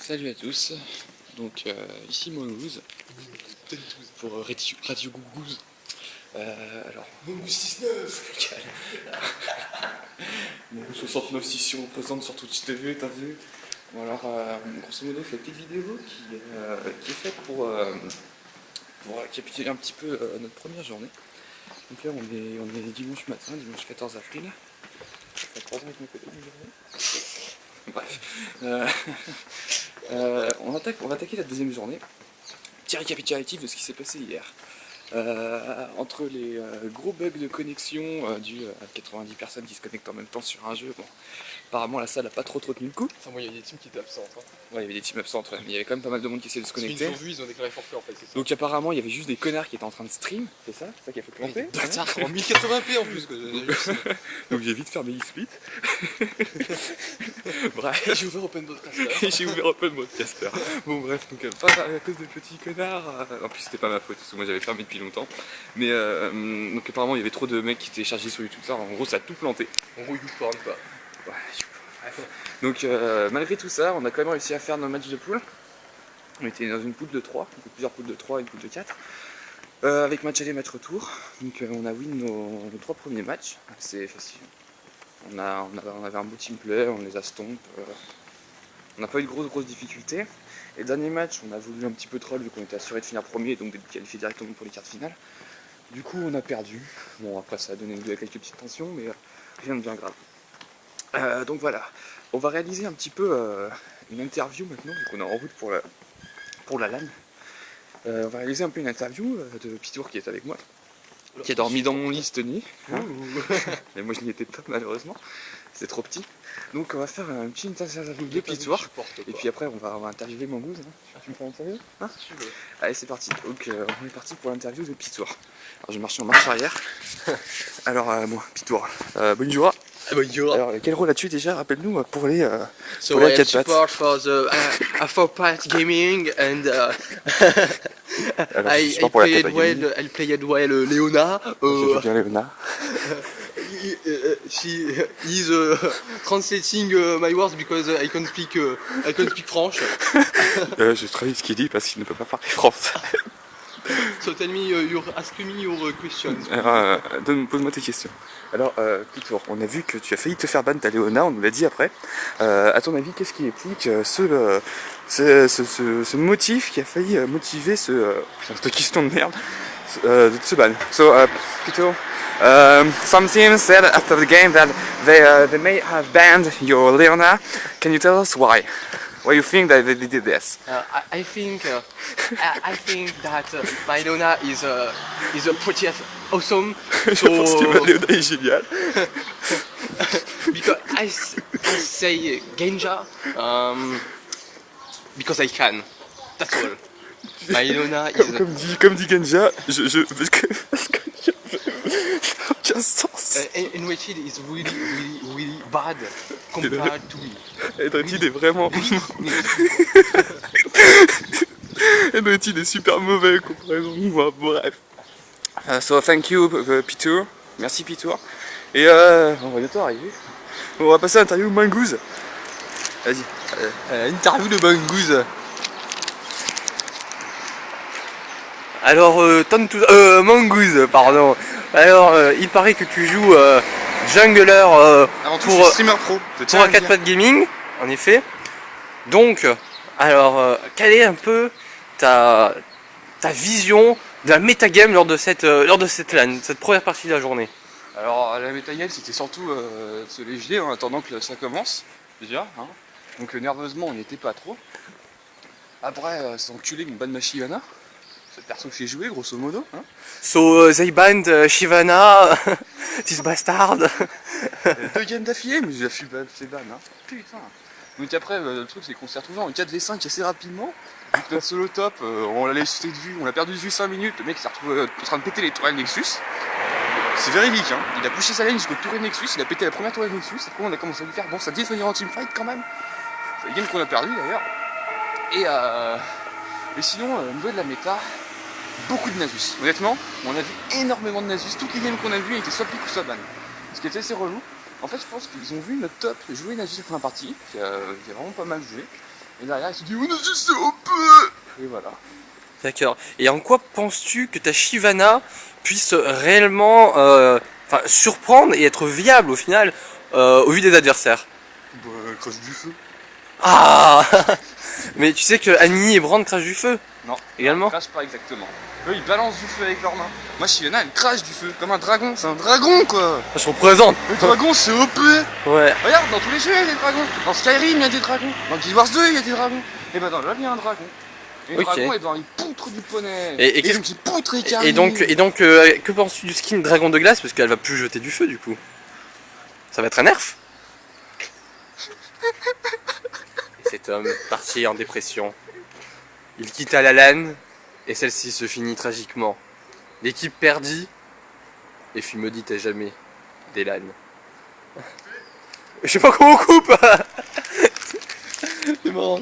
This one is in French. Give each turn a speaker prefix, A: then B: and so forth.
A: Salut à tous, donc ici Mongoose pour Radio Gougouz. Alors
B: Mongoose 69.
A: Mongoose 69 ici représente sur Twitch TV, t'as vu. Bon alors grosso modo cette petite vidéo qui est faite pour capituler un petit peu notre première journée. Donc là on est dimanche matin, dimanche 14 avril. Ça fait 3 ans avec mon côté de Bref. On va attaquer la deuxième journée. Petit récapitulatif de ce qui s'est passé hier. Entre les gros bugs de connexion dus à 90 personnes qui se connectent en même temps sur un jeu, bon, apparemment la salle a pas trop tenu le coup.
B: Enfin, moi, il y a des teams qui étaient absentes. Hein.
A: Ouais, il y avait des teams absentes, ouais, mais il y avait quand même pas mal de monde qui essayait de se connecter.
B: Ils ont vu, ils ont déclaré forfait en fait, c'est ça.
A: Donc apparemment il y avait juste des connards qui étaient en train de stream, c'est ça qui a fait planter.
B: En 1080p en plus.
A: Donc j'ai vite fermé eSplit. Bref.
B: J'ai ouvert Open Broadcaster.
A: J'ai ouvert Open Broadcaster. Bon bref, donc pas à cause de petits connards. En plus c'était pas ma faute, parce que moi j'avais fermé depuis longtemps. Mais donc apparemment il y avait trop de mecs qui téléchargeaient sur YouTube, ça en gros ça a tout planté.
B: En gros, YouPorn pas.
A: Ouais, bref. Donc malgré tout ça, on a quand même réussi à faire nos matchs de poule. On était dans une poule de 3, donc plusieurs poules de 3 et une poule de 4. Avec match aller, match retour. Donc on a win nos 3 premiers matchs. C'est facile. On avait un beau team play, on les a stomp. On n'a pas eu de grosses difficultés. Et dernier match, on a voulu un petit peu troll vu qu'on était assuré de finir premier, donc d'être qualifié directement pour les quarts finales. Du coup on a perdu. Bon après ça a donné quelques petites tensions, mais rien de bien grave. Donc voilà, on va réaliser un petit peu une interview maintenant, vu qu'on est en route pour la LAN. On va réaliser un peu une interview de Pitour qui est avec moi, qui a dormi dans mon lit cette nuit. Hein. Mais moi je n'y étais pas malheureusement, c'est trop petit. Donc on va faire une petite interview de Pitour. Et puis après on va interviewer Mongoose. Hein. Tu me fais l'interview hein? Si tu veux. Allez c'est parti, donc on est parti pour l'interview de Pitour. Alors je vais marcher en marche arrière. Alors moi, Pitour, bonjour.
B: Bonjour.
A: Alors quel rôle as-tu déjà, rappelle-nous, pour les
B: So
A: pour les
B: I am
A: 4 pattes.
B: support for the for-path gaming and
A: Alors,
B: I
A: support pour la
B: played
A: Kata Gaming.
B: well. I played well Leona.
A: Je fais bien Léona.
B: She is translating my words because I can speak French.
A: Je traduis ce qu'il dit parce qu'il ne peut pas parler français.
B: So tell me, ask me your questions.
A: Alors, pose-moi tes questions. Alors, Pitour, on a vu que tu as failli te faire ban ta Léona, on nous l'a dit après. À ton avis, qu'est-ce qui explique ce motif qui a failli motiver cette question de merde, ce ban? So, Pitour, some teams said after the game that they may have banned your Leona. Can you tell us why? Why you think that they did this?
B: I think that my Leona is pretty awesome.
A: Je pense que ma Léona est géniale.
B: Because I say Genja because I can. That's all. My Leona is
A: Comme dit Genja, parce que je veux. Aucun sens.
B: Enriched is really bad compared to me.
A: Edretid est vraiment. Edretid est super mauvais comparaison de moi, bref. So thank you Pitour, merci Pitour. Et on va bientôt arriver. On va passer à l'interview Mongoose. Vas-y.
B: Interview de Mongoose. Alors, Mongoose, pardon. Alors, il paraît que tu joues jungler pour
A: streamer pro.
B: un 4 pattes gaming, en effet. Donc, alors, quelle est un peu ta vision de la metagame lors de cette LAN, cette première partie de la journée?
A: Alors la métagame c'était surtout de se léger en attendant que ça commence, déjà. Hein. Donc nerveusement on n'y était pas trop. Après c'est enculé mon ban ma Shyvana. C'est le perso que j'ai joué grosso modo. Hein.
B: So, they banned Shyvana, this bastard.
A: 2 games d'affilée, mais j'ai fait ban. Hein. Putain. Donc après le truc c'est qu'on s'est retrouvé en 4v5 assez rapidement. Donc notre solo top, on l'a laissé de vue, on l'a perdu de vue 5 minutes, le mec s'est retrouvé en train de péter les tourelles Nexus. C'est véridique, hein. Il a poussé sa lane jusqu'au tourelle Nexus, il a pété la première tourelle Nexus, après on a commencé à lui faire, bon ça devait devenir en teamfight quand même. C'est la game qu'on a perdu d'ailleurs. Et sinon, au niveau de la méta, beaucoup de Nasus. Honnêtement, on a vu énormément de Nasus, toutes les games qu'on a vues étaient soit pick ou soit ban. Ce qui était assez relou. En fait je pense qu'ils ont vu notre top jouer Nasus en première partie, qui a vraiment pas mal joué. Et derrière, il se dit, oh non, c'est OP. Et voilà.
B: D'accord. Et en quoi penses-tu que ta Shyvana puisse réellement surprendre et être viable au final au vu des adversaires?
A: Bah, crache du feu.
B: Ah mais tu sais que Annie et Brand crachent du feu
A: Non,
B: également.
A: ils crachent pas exactement. Eux, ils balancent du feu avec leurs mains. Moi, Shyvana, elle crache du feu, comme un dragon. C'est un dragon, quoi.
B: Je représente.
A: Le dragon, c'est OP.
B: Ouais.
A: Regarde, dans tous les jeux, il y a des dragons. Dans Skyrim, il y a des dragons. Dans Guild Wars 2, il y a des dragons. Et bah, dans LoL, il y a un dragon. Et le
B: Ok.
A: dragon, il poutre du poney.
B: Et
A: Et
B: qu'est-ce-
A: donc, il poutre et carré.
B: Et donc que penses-tu du skin Dragon de glace? Parce qu'elle va plus jeter du feu du coup. Ça va être un nerf. Et cet homme parti en dépression. Il quitta la LAN et celle-ci se finit tragiquement. L'équipe perdit et fut maudite à jamais des LAN. Je sais pas comment on coupe. C'est marrant.